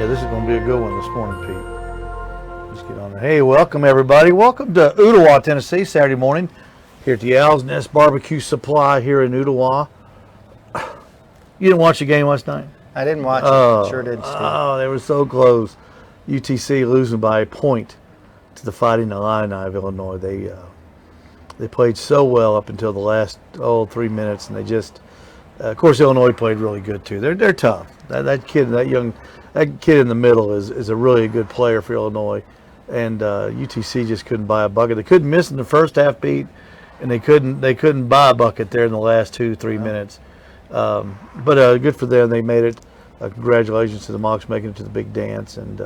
Yeah, this is going to be a good one this morning, Pete. Let's get on there. Hey, welcome everybody. Welcome to Ooltewah, Tennessee, Saturday morning here at the Owls Nest BBQ Supply here in Ooltewah. You didn't watch the game last night? I didn't watch it. Sure did, Steve. Oh, they were so close. UTC losing by a point to the Fighting Illini of Illinois. They played so well up until the last 3 minutes, and they just, of course, Illinois played really good too. They're tough. That kid in the middle is a really good player for Illinois, and UTC just couldn't buy a bucket. They couldn't miss in the first half, Pete, and they couldn't buy a bucket there in the last 2-3 minutes. But good for them. They made it. Congratulations to the Mocs making it to the big dance, and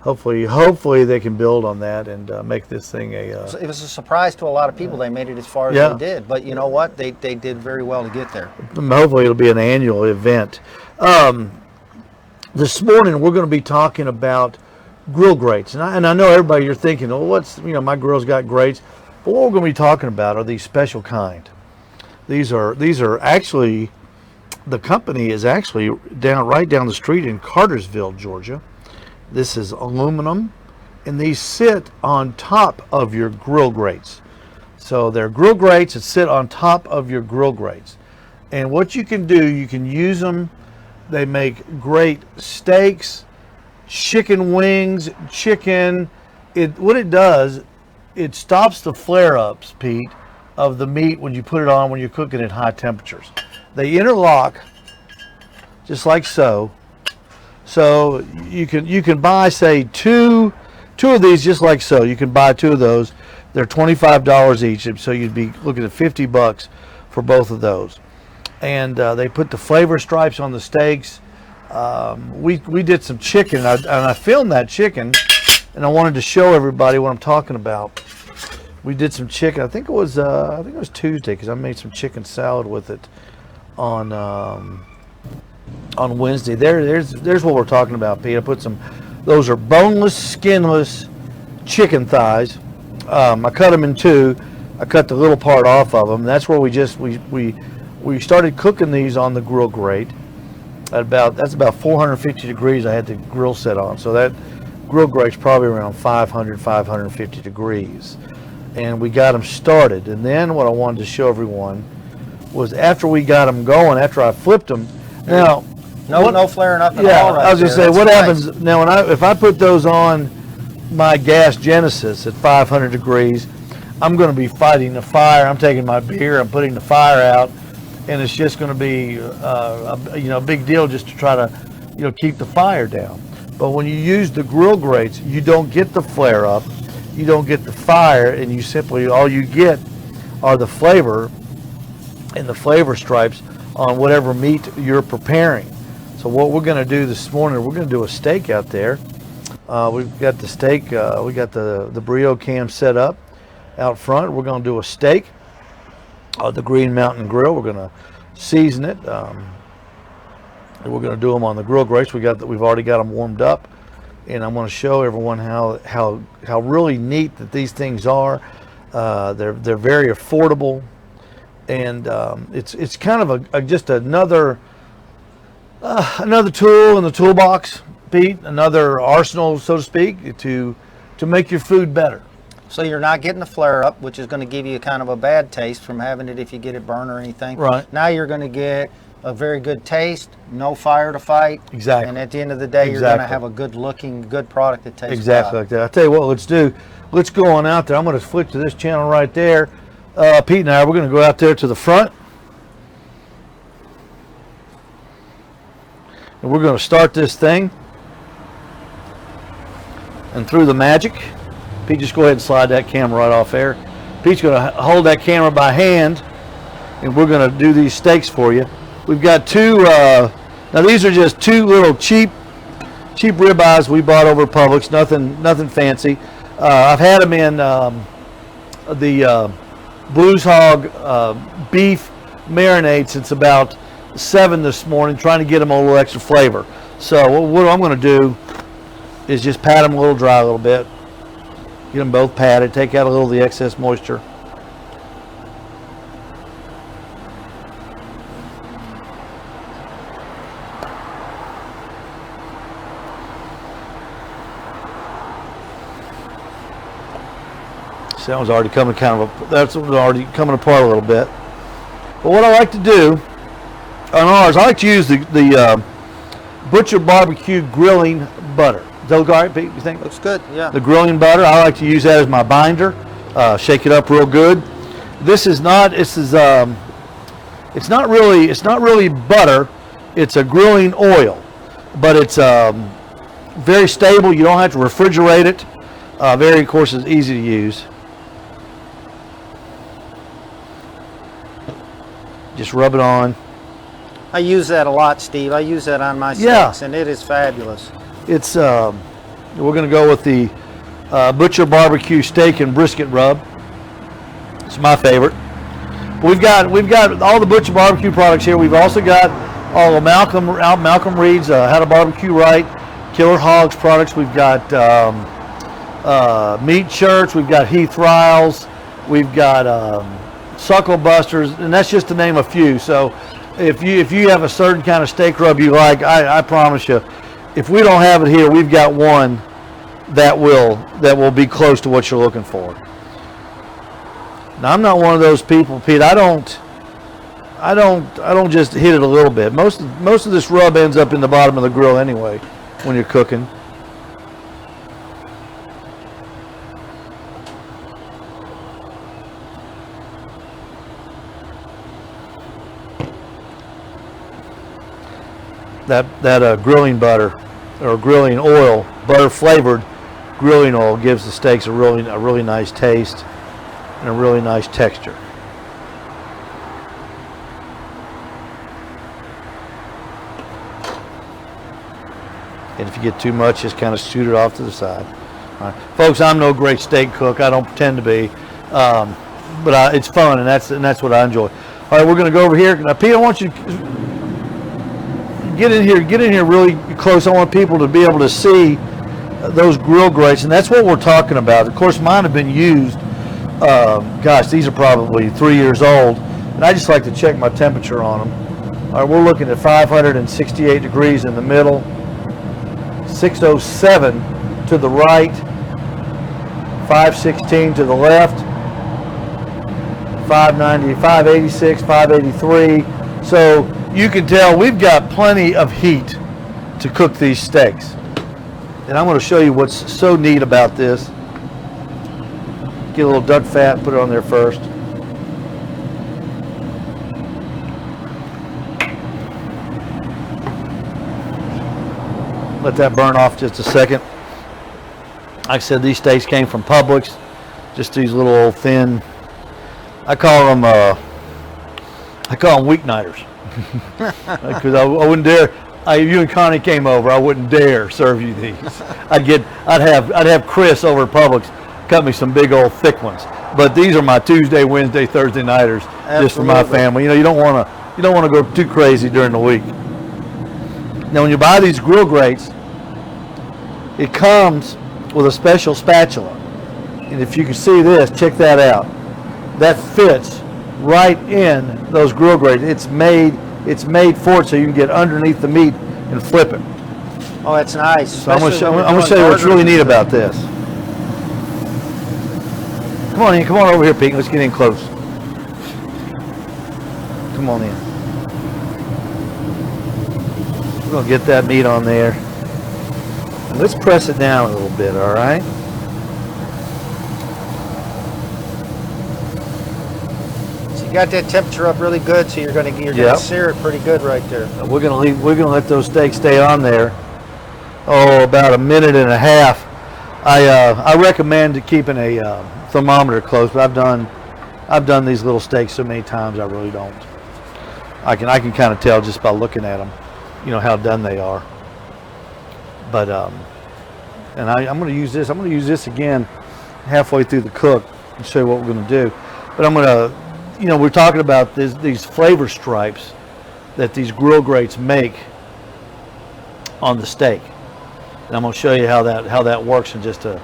hopefully they can build on that and make this thing a. It was a surprise to a lot of people. They made it as far as they did, but you know what? They did very well to get there. Hopefully it'll be an annual event. This morning we're going to be talking about grill grates, and I know everybody, you're thinking, oh, my grill's got grates, but what we're going to be talking about are these special kind. These are actually, the company is actually right down the street in Cartersville, Georgia. This is aluminum, and these sit on top of your grill grates. So they're grill grates that sit on top of your grill grates. And what you can do, you can use them. They make great steaks, chicken wings, chicken. What it does, it stops the flare-ups, Pete, of the meat when you put it on when you're cooking at high temperatures. They interlock just like so. So you can buy, say, two of these just like so. You can buy 2 of those. They're $25 each, so you'd be looking at $50 for both of those. And they put the flavor stripes on the steaks. We did some chicken, and I filmed that chicken, and I wanted to show everybody what I'm talking about. We did some chicken. I think it was Tuesday, because I made some chicken salad with it on Wednesday. There's what we're talking about, Pete. I put those are boneless, skinless chicken thighs. I cut them in 2. I cut the little part off of them. That's where we started cooking these on the grill grate. That's about 450 degrees I had the grill set on. So that grill grate's probably around 550 degrees. And we got them started. And then what I wanted to show everyone was after we got them going, after I flipped them. Now, no flaring up at all. Yeah, right I was just saying, what nice. happens now if I put those on my gas Genesis at 500 degrees? I'm going to be fighting the fire. I'm taking my beer, I'm putting the fire out, and it's just going to be a big deal just to try to keep the fire down. But when you use the grill grates, you don't get the flare up, you don't get the fire, and you simply, all you get are the flavor and the flavor stripes on whatever meat you're preparing. So what we're going to do this morning, we're going to do a steak out there. We've got the steak, we got the burrito cam set up out front. We're going to do a steak, the Green Mountain Grill. We're going to season it. And we're going to do them on the grill grates. We've already got them warmed up, and I'm going to show everyone how really neat that these things are. They're very affordable, and it's kind of just another tool in the toolbox, Pete. Another arsenal, so to speak, to make your food better. So you're not getting the flare up, which is going to give you kind of a bad taste from having it if you get it burned or anything. Right. Now you're going to get a very good taste, no fire to fight. Exactly. And at the end of the day, you're going to have a good looking, good product that tastes exactly like that. I tell you what, let's do. Let's go on out there. I'm going to flick to this channel right there. Pete and I, we're going to go out there to the front, and we're going to start this thing. And through the magic, Pete, just go ahead and slide that camera right off there. Pete's going to hold that camera by hand, and we're going to do these steaks for you. We've got 2, now these are just 2 little cheap ribeyes we bought over at Publix, nothing fancy. I've had them in the Blues Hog beef marinade since about 7 this morning, trying to get them a little extra flavor. So what I'm going to do is just pat them a little dry a little bit. Get them both patted, take out a little of the excess moisture. See, that was already coming that's already coming apart a little bit. But what I like to do on ours, I like to use the Butcher Barbecue grilling butter. Does that look all right, Pete? You think? Looks good. Yeah. The grilling butter. I like to use that as my binder. Shake it up real good. This is not. It's not really butter. It's a grilling oil, but it's very stable. You don't have to refrigerate it. Of course, it's easy to use. Just rub it on. I use that a lot, Steve. I use that on my steaks, and it is fabulous. It's we're going to go with the Butcher Barbecue Steak and Brisket Rub. It's my favorite. We've got all the Butcher Barbecue products here. We've also got all of Malcolm Reed's How to Barbecue Right, Killer Hogs products. We've got Meat Shirts. We've got Heath Riles. We've got Suckle Busters, and that's just to name a few. So if you have a certain kind of steak rub you like, I promise you, if we don't have it here, we've got one that will be close to what you're looking for. Now, I'm not one of those people, Pete. I don't just hit it a little bit. Most of this rub ends up in the bottom of the grill anyway when you're cooking. That grilling butter or grilling oil, butter flavored grilling oil, gives the steaks a really nice taste and a really nice texture. And if you get too much, just kind of shoot it off to the side. All right. Folks, I'm no great steak cook. I don't pretend to be, but it's fun, and that's what I enjoy. All right, we're going to go over here. Now, Pete, I want you to get in here really close. I want people to be able to see those grill grates, and that's what we're talking about. Of course, mine have been used. Gosh, these are probably 3 years old, and I just like to check my temperature on them. All right, we're looking at 568 degrees in the middle, 607 to the right, 516 to the left, 590, 586, 583. So you can tell we've got plenty of heat to cook these steaks. And I'm going to show you what's so neat about this. Get a little duck fat and put it on there first. Let that burn off just a second. Like I said, these steaks came from Publix. Just these little old thin. I call them weeknighters. Because I wouldn't dare. If you and Connie came over, I wouldn't dare serve you these. I'd have Chris over at Publix cut me some big old thick ones. But these are my Tuesday, Wednesday, Thursday nighters. Absolutely. Just for my family. You don't want to go too crazy during the week. Now, when you buy these grill grates, it comes with a special spatula. And if you can see this, check that out. That fits right in those grill grates. It's made for it so you can get underneath the meat and flip it. Oh, that's nice. So I'm going to show you what's really neat about this. Come on over here, Pete. Let's get in close. Come on in. We're going to get that meat on there. And let's press it down a little bit, all right? So you got that temperature up really good, so you're going to sear it pretty good right there. We're going to let those steaks stay on there. Oh, about a minute and a half. I recommend keeping a thermometer close, but I've done these little steaks so many times I really don't. I can kind of tell just by looking at them, how done they are. But and I'm going to use this. I'm going to use this again halfway through the cook and show you what we're going to do. But I'm going to, we're talking about these flavor stripes that these grill grates make on the steak. And I'm going to show you how that works in just a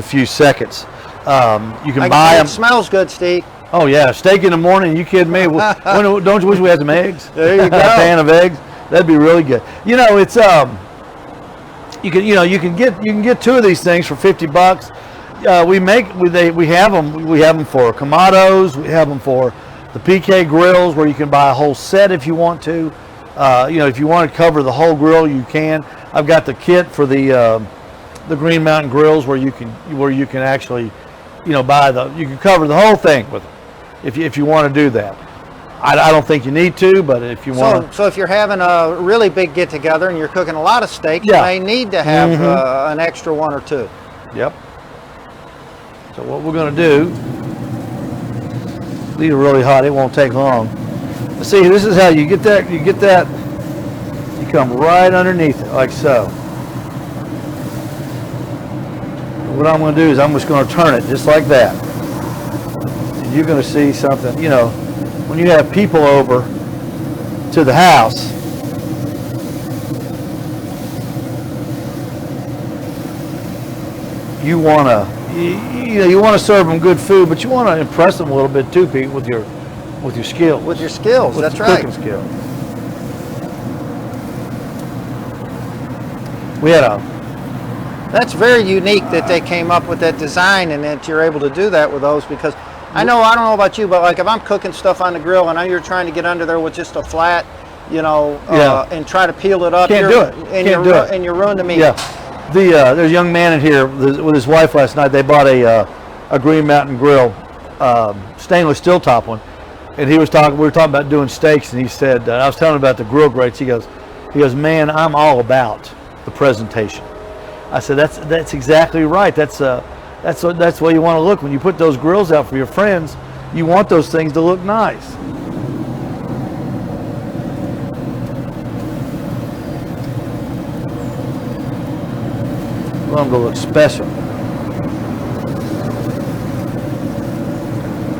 few seconds. You can buy them. It smells good, Steve. Oh yeah, steak in the morning. You kidding me? Don't you wish we had some eggs? There you go. A pan of eggs. That'd be really good. It's you can get two of these things for $50. We have them for Kamados. We have them for the PK grills, where you can buy a whole set if you want to. If you want to cover the whole grill, you can. I've got the kit for the Green Mountain grills, where you can actually, you can cover the whole thing with them if you want to do that. I don't think you need to, but if you want. So if you're having a really big get together and you're cooking a lot of steak, you may need to have an extra one or two. Yep. So what we're going to do, these are really hot. It won't take long. See, this is how you get that. You come right underneath it, like so. What I'm going to do is I'm just going to turn it just like that. And you're going to see something, when you have people over to the house, you want to serve them good food, but you want to impress them a little bit too, Pete, with your skills. With your skills, that's right. Cooking skills. That's very unique that they came up with that design and that you're able to do that with those, because I don't know about you, but like if I'm cooking stuff on the grill and you're trying to get under there with just a flat, and try to peel it up, Can't do it. And you're ruining the meat. Yeah. There's a young man in here with his wife last night. They bought a Green Mountain grill, stainless steel top one, and we were talking about doing steaks, and he said, I was telling him about the Grill Grates. He goes, man, I'm all about the presentation. I said, that's exactly right. That's the way you want to look when you put those grills out for your friends. You want those things to look nice. Want them to look special.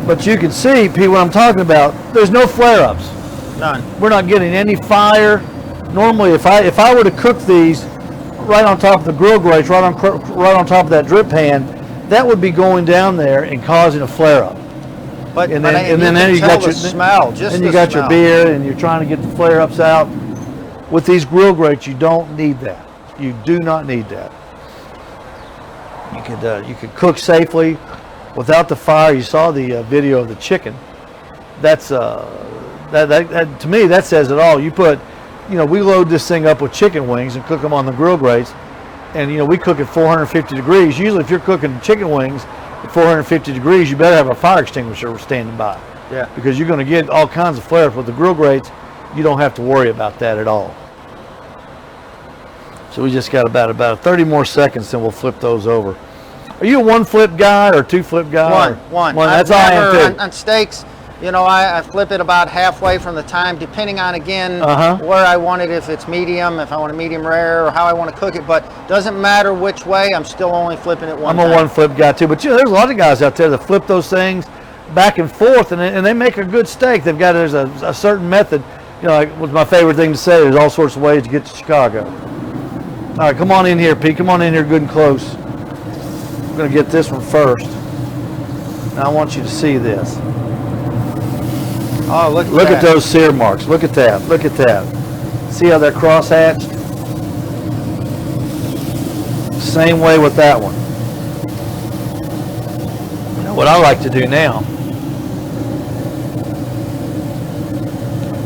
But you can see, Pete, what I'm talking about. There's no flare-ups. None. We're not getting any fire. Normally, if I were to cook these right on top of the grill grates, right on top of that drip pan, that would be going down there and causing a flare-up. But then you got your smell. Then you got your beer, and you're trying to get the flare-ups out. With these grill grates, you don't need that. You do not need that. You could cook safely without the fire. You saw the video of the chicken. That's that to me, that says it all. You put, we load this thing up with chicken wings and cook them on the grill grates, and we cook at 450 degrees. Usually, if you're cooking chicken wings at 450 degrees, you better have a fire extinguisher standing by. Yeah. Because you're going to get all kinds of flare-ups. With the grill grates, you don't have to worry about that at all. So we just got about 30 more seconds, then we'll flip those over. Are you a one flip guy or two flip guy? One. That's all I am too. On steaks, I flip it about halfway from the time, depending on, again, where I want it, if it's medium, if I want a medium rare, or how I want to cook it. But doesn't matter which way, I'm still only flipping it one time. I'm a one flip guy too. But there's a lot of guys out there that flip those things back and forth, and they make a good steak. There's a certain method. Like what's my favorite thing to say, there's all sorts of ways to get to Chicago. All right, come on in here, Pete. Come on in here good and close. I'm going to get this one first. Now I want you to see this. Oh, look at those sear marks. Look at that. Look at that. See how they're cross-hatched? Same way with that one. What I like to do now,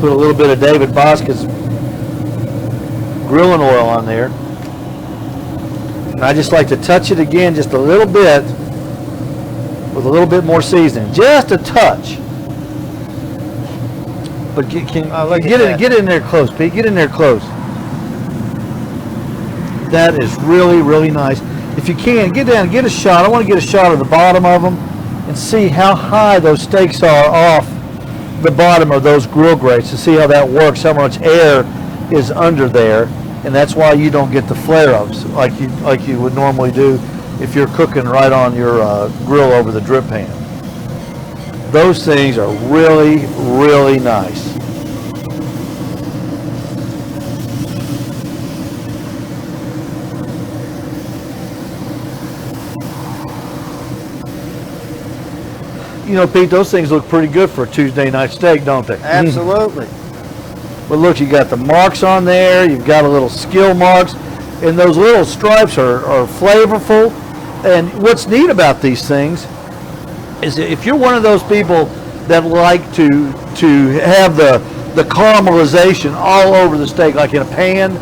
put a little bit of David Bosca's grilling oil on there. And I just like to touch it again just a little bit with a little bit more seasoning. Just a touch. But get in there close, Pete. Get in there close. That is really, really nice. If you can, get down and get a shot. I want to get a shot of the bottom of them and see how high those steaks are off the bottom of those grill grates to see how that works, how much air is under there. And that's why you don't get the flare-ups like you would normally do if you're cooking right on your grill over the drip pan. Those things are really, really nice. Pete, those things look pretty good for a Tuesday night steak, don't they? Absolutely. But look, you got the marks on there. You've got a little skill marks, and those little stripes are flavorful. And what's neat about these things is if you're one of those people that like to have the caramelization all over the steak, like in a pan,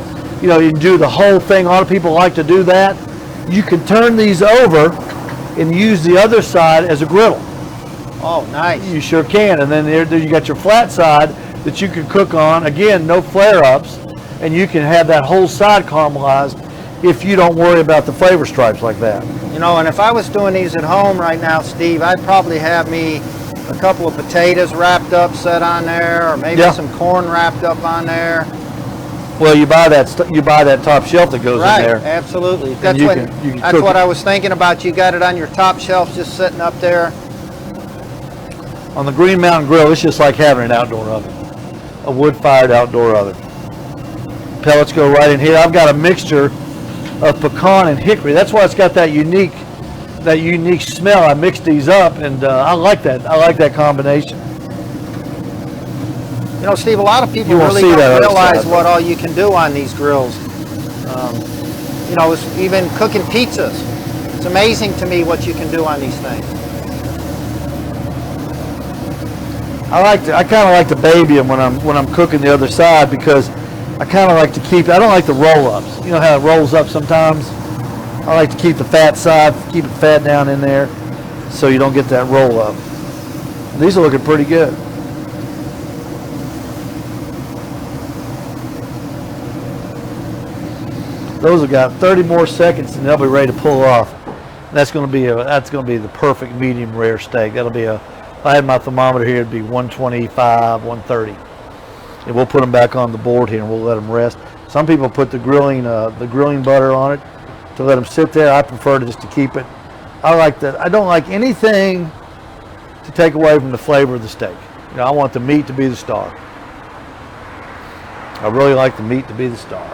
you know, you can do the whole thing. A lot of people like to do that. You can turn these over and use the other side as a griddle. Oh, nice. You sure can. And then there you got your flat side that you can cook on. Again, no flare-ups, and you can have that whole side caramelized if you don't worry about the flavor stripes like that. You know, and if I was doing these at home right now, Steve, I'd probably have me a couple of potatoes wrapped up, set on there, or maybe some corn wrapped up on there. Well, you buy that top shelf that goes in there. Right, absolutely. That's what I was thinking about. You got it on your top shelf, just sitting up there. On the Green Mountain Grill, it's just like having an outdoor oven, a wood-fired outdoor oven. Pellets go right in here. I've got a mixture of pecan and hickory. That's why it's got that unique smell. I mixed these up, and I like that. I like that combination. You know, Steve, a lot of people really don't realize what all you can do on these grills. You know, even cooking pizzas. It's amazing to me what you can do on these things. I kind of like to baby them when I'm cooking the other side, because I kind of like to keep. I don't like the roll-ups. You know how it rolls up sometimes. I like to keep the fat side, keep it fat down in there, so you don't get that roll-up. These are looking pretty good. Those have got 30 more seconds, and they'll be ready to pull off. And that's going to be the perfect medium rare steak. That'll be if I had my thermometer here, it'd be 125, 130. And we'll put them back on the board here, and we'll let them rest. Some people put the grilling butter on it to let them sit there. I prefer just to keep it. I like that. I don't like anything to take away from the flavor of the steak. You know, I want the meat to be the star. I really like the meat to be the star.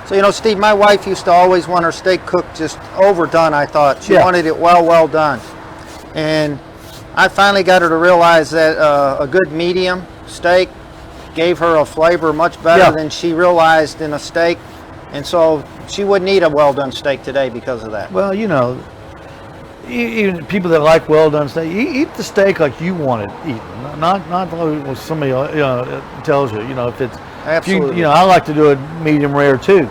So, you know, Steve, my wife used to always want her steak cooked just overdone, I thought. She wanted it well done. And I finally got her to realize that a good medium steak gave her a flavor much better than she realized in a steak. And so she wouldn't eat a well-done steak today because of that. Well, you know, even people that like well-done steak, eat the steak like you want it eaten. Not what somebody tells you. You know, if it's absolutely. You know, I like to do it medium rare too,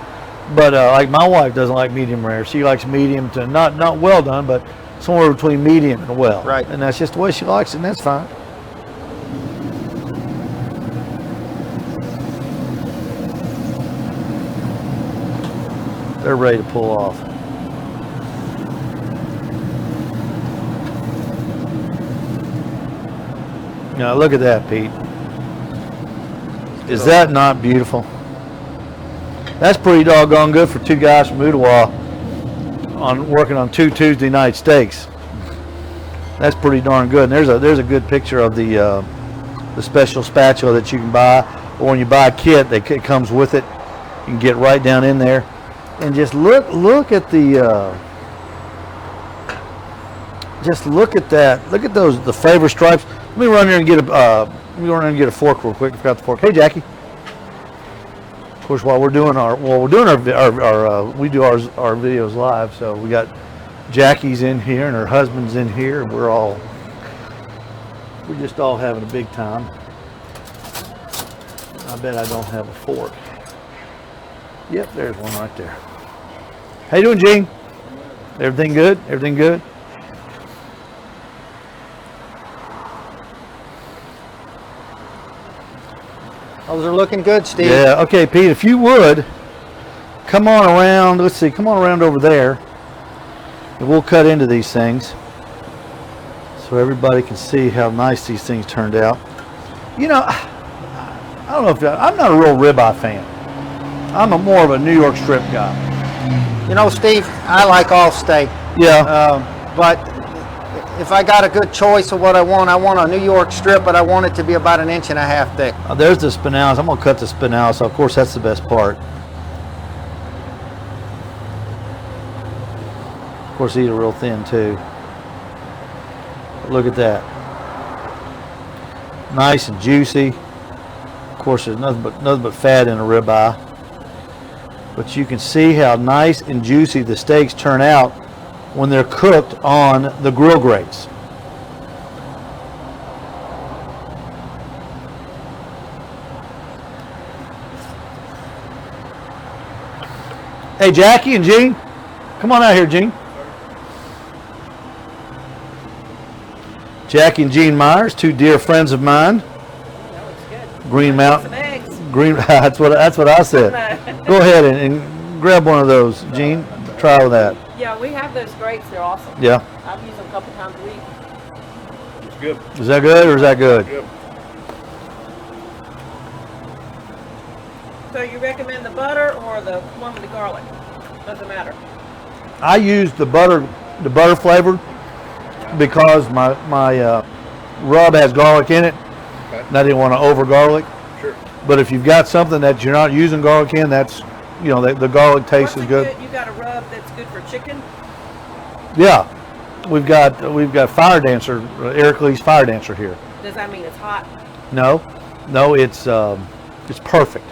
but like my wife doesn't like medium rare. She likes medium to not well done, but somewhere between medium and well. Right. And that's just the way she likes it, and that's fine. They're ready to pull off. Now look at that, Pete. Is that not beautiful? That's pretty doggone good for two guys from Ooltewah working on 2 Tuesday night steaks. That's pretty darn good. And there's a good picture of the special spatula that you can buy, or when you buy a kit, it comes with it. You can get right down in there. And just look at the that. Look at the flavor stripes. Let me run here and get a fork real quick. I forgot the fork. Hey, Jackie. Of course, while we do our videos live, so we got Jackie's in here and her husband's in here, and we're just all having a big time. I bet I don't have a fork. Yep, there's one right there. How you doing, Gene? Everything good? Everything good? Those are looking good, Steve. Yeah, okay, Pete, if you would, come on around, come on around over there, and we'll cut into these things so everybody can see how nice these things turned out. You know, I don't know I'm not a real ribeye fan. I'm more of a New York strip guy. You know, Steve, I like all steak. Yeah. But if I got a good choice of what I want a New York strip, but I want it to be about 1.5 inches thick. There's the spinalis. I'm going to cut the spinalis. So of course, that's the best part. Of course, these are real thin too. Look at that. Nice and juicy. Of course, there's nothing but fat in a ribeye. But you can see how nice and juicy the steaks turn out when they're cooked on the grill grates. Hey, Jackie and Gene, come on out here, Gene. Jackie and Gene Myers, two dear friends of mine. That looks good. Green Mountain. Some eggs. Green. That's what I said. Go ahead and grab one of those, Gene. Try that. Yeah, we have those grates. They're awesome. Yeah. I've used them a couple times a week. It's good. Is that good or is that good? Good. So you recommend the butter or the one with the garlic? Doesn't matter. I use the butter flavor because my rub has garlic in it. Okay. And I didn't want to over garlic. Sure. But if you've got something that you're not using garlic in, that's, you know, the garlic taste is good. You got a rub that's good for chicken? Yeah, we've got Fire Dancer, Eric Lee's Fire Dancer here. Does that mean it's hot? No, it's perfect.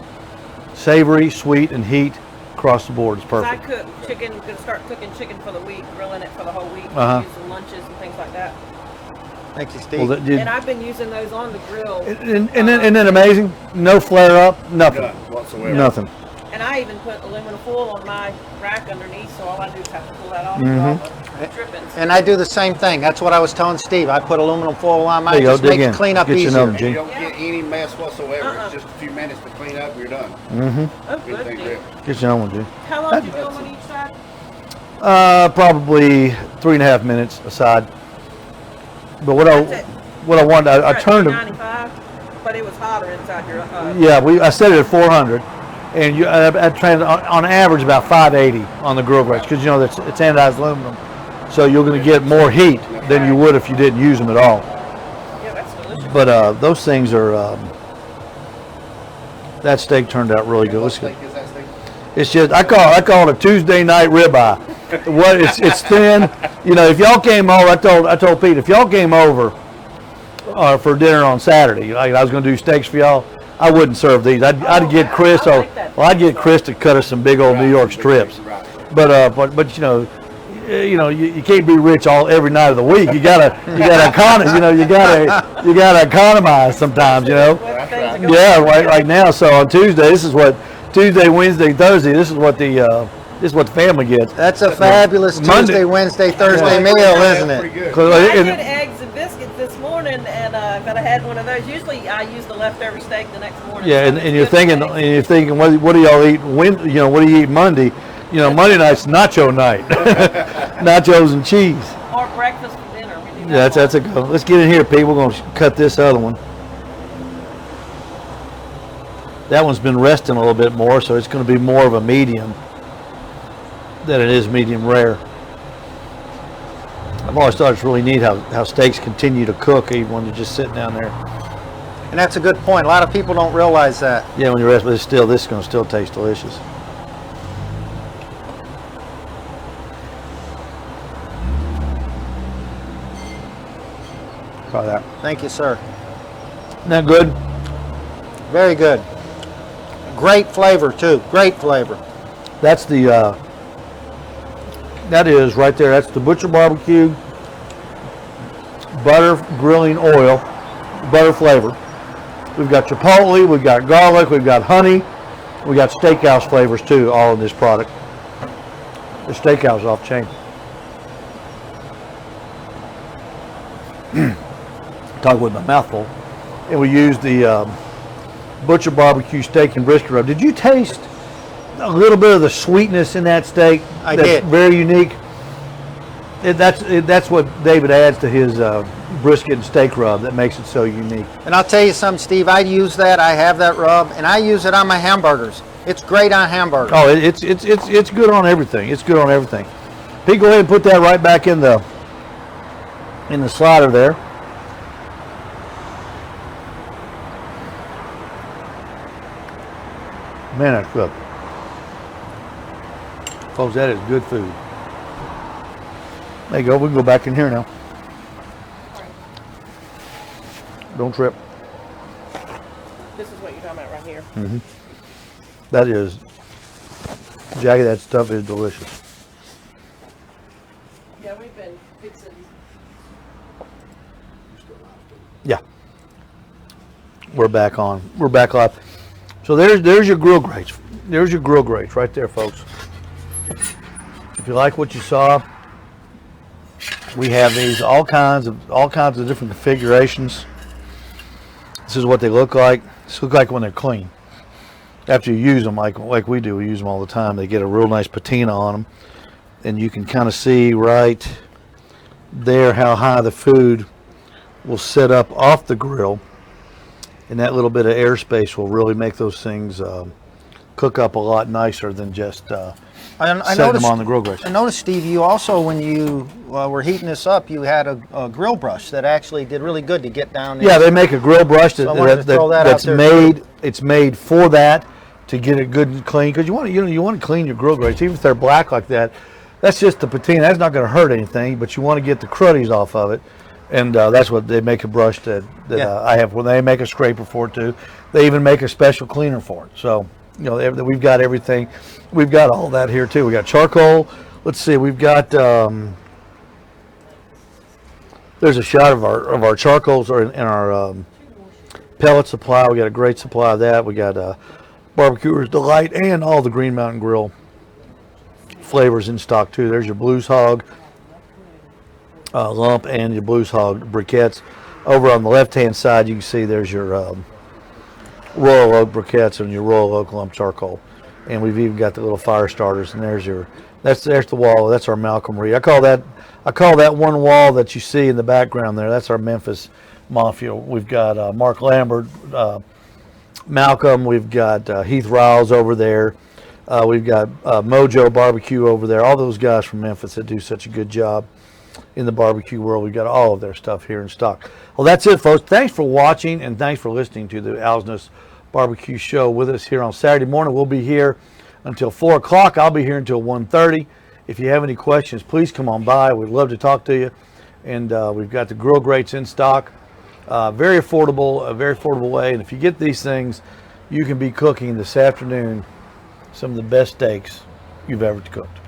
Savory, sweet, and heat across the board is Because I perfect. cook chicken, gonna start cooking chicken for the week, grilling it for the whole week, Uh-huh. use some lunches and things like that. Thank you, Steve. Well, And I've been using those on the grill. isn't it amazing? No flare up, nothing, None whatsoever. nothing. And I even put aluminum foil on my rack underneath, so all I do is have to pull that off Mhm. with all the drippings. And I do the same thing. That's what I was telling Steve. I put aluminum foil on There mine. you go, Just dig make in. it clean up Get you easier. another, And Gene. you don't get any mess whatsoever. Uh-uh. It's just a few minutes to clean up. You're done. Mm-hmm. Oh, Good good thing deal. grill. Get you another one, Gene. How long do you do them on each side? Probably 3.5 minutes aside. But what That's it. I wanted, I You're at turned them. 395, but it was hotter inside your. Yeah, I set it at 400, and I trained on average about 580 on the grill grates because you know it's anodized aluminum, so you're going to get more heat than you would if you didn't use them at all. Yeah, that's delicious. But those things are. That steak turned out really good. What It's steak is that steak? It's just I call it a Tuesday night ribeye. What it's thin. You know, if y'all came over, I told Pete if y'all came over for dinner on Saturday, like I was going to do steaks for y'all, I wouldn't serve these. I'd get Chris. I like that. I'd get Chris to cut us some big old New York strips. Right. But you know, you can't be rich every night of the week. You gotta economize sometimes. You know. What things are going Yeah, on. right now. So on Tuesday, this is what Tuesday, Wednesday, Thursday. This is what the family gets. That's a fabulous Monday. Tuesday, Wednesday, Thursday Yeah. meal, Yeah, isn't that's it? pretty good. 'Cause, I and- did eggs and biscuits this morning, and but I had one of those. Usually, I use the leftover steak the next morning. Yeah, so and it's you're good thinking, steak. what do y'all eat? What do you eat Monday? You know, Monday night's nacho night, nachos and cheese. Or breakfast for dinner. We do Yeah, that that's a go. Let's get in here, Pete. We're gonna cut this other one. That one's been resting a little bit more, so it's going to be more of a medium than it is medium rare. I've always thought it's really neat how steaks continue to cook even when they're just sitting down there. And that's a good point. A lot of people don't realize that. Yeah, when you rest, but this is going to still taste delicious. Try that. Thank you, sir. Isn't that good? Very good. Great flavor, too. Great flavor. That's the, that is right there. That's the Butcher Barbecue butter grilling oil, butter flavor. We've got chipotle, we've got garlic, we've got honey, we got steakhouse flavors too, all in this product. The steakhouse is off chain. Talk with my mouth full. And we used the Butcher Barbecue steak and brisket rub. Did you taste a little bit of the sweetness in that steak? I That's did. Very unique. That's what David adds to his brisket and steak rub that makes it so unique. And I'll tell you something, Steve. I use that. I have that rub, and I use it on my hamburgers. It's great on hamburgers. Oh, it's good on everything. It's good on everything. Pete, go ahead and put that right back in the slider there. Man, that's good. Folks, that is good food. There you go. We can go back in here now. Don't trip. This is what you're talking about right here. That is, Jackie, that stuff is delicious. Yeah. We're back on. We're back live. So there's your grill grates. There's your grill grates right there, folks. If you like what you saw, we have these all kinds of different configurations. This is what they look like. This look like when they're clean. After you use them, like we do, we use them all the time. They get a real nice patina on them, and you can kind of see right there how high the food will set up off the grill, and that little bit of airspace will really make those things cook up a lot nicer than just setting them on the grill grates. I noticed, Steve, you also, when you were heating this up, you had a grill brush that actually did really good to get down there. Yeah, they make a grill brush that's made. It's made for that, to get it good and clean, because you want to clean your grill grates, even if they're black like that. That's just the patina. That's not going to hurt anything, but you want to get the cruddies off of it, and that's what they make a brush that I have. When they make a scraper for it too, they even make a special cleaner for it. So we've got everything. We've got all that here too. We got charcoal. Let's see. We've got there's a shot of our charcoals in our pellet supply. We got a great supply of that. We got Barbecuer's Delight and all the Green Mountain Grill flavors in stock too. There's your Blues Hog lump and your Blues Hog briquettes. Over on the left-hand side, you can see there's your Royal Oak briquettes and your Royal Oak lump charcoal. And we've even got the little fire starters. And there's the wall. That's our Malcolm Reed. I call that one wall that you see in the background there. That's our Memphis Mafia. We've got Mark Lambert, Malcolm. We've got Heath Riles over there. We've got Mojo Barbecue over there. All those guys from Memphis that do such a good job in the barbecue world. We've got all of their stuff here in stock. Well, that's it, folks. Thanks for watching, and thanks for listening to the Owls Nest Barbecue Show with us here on Saturday morning. We'll be here until 4 o'clock. I'll be here until 1:30. If you have any questions, please come on by. We'd love to talk to you. And we've got the grill grates in stock. Very affordable, a very affordable way. And if you get these things, you can be cooking this afternoon some of the best steaks you've ever cooked.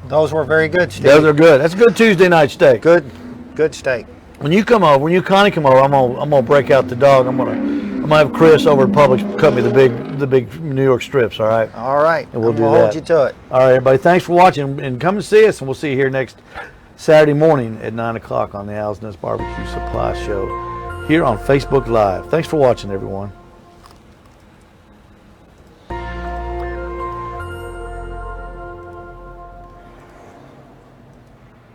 Those were very good, Steve. Those are good. That's a good Tuesday night steak. Good steak. When you Connie come over, I'm gonna break out the dog. I'm gonna have Chris over at Publix cut me the big New York strips. All right. All right. And we'll hold you to it. All right, everybody. Thanks for watching, and come and see us. And we'll see you here next Saturday morning at 9 o'clock on the Owls Nest Barbecue Supply Show here on Facebook Live. Thanks for watching, everyone.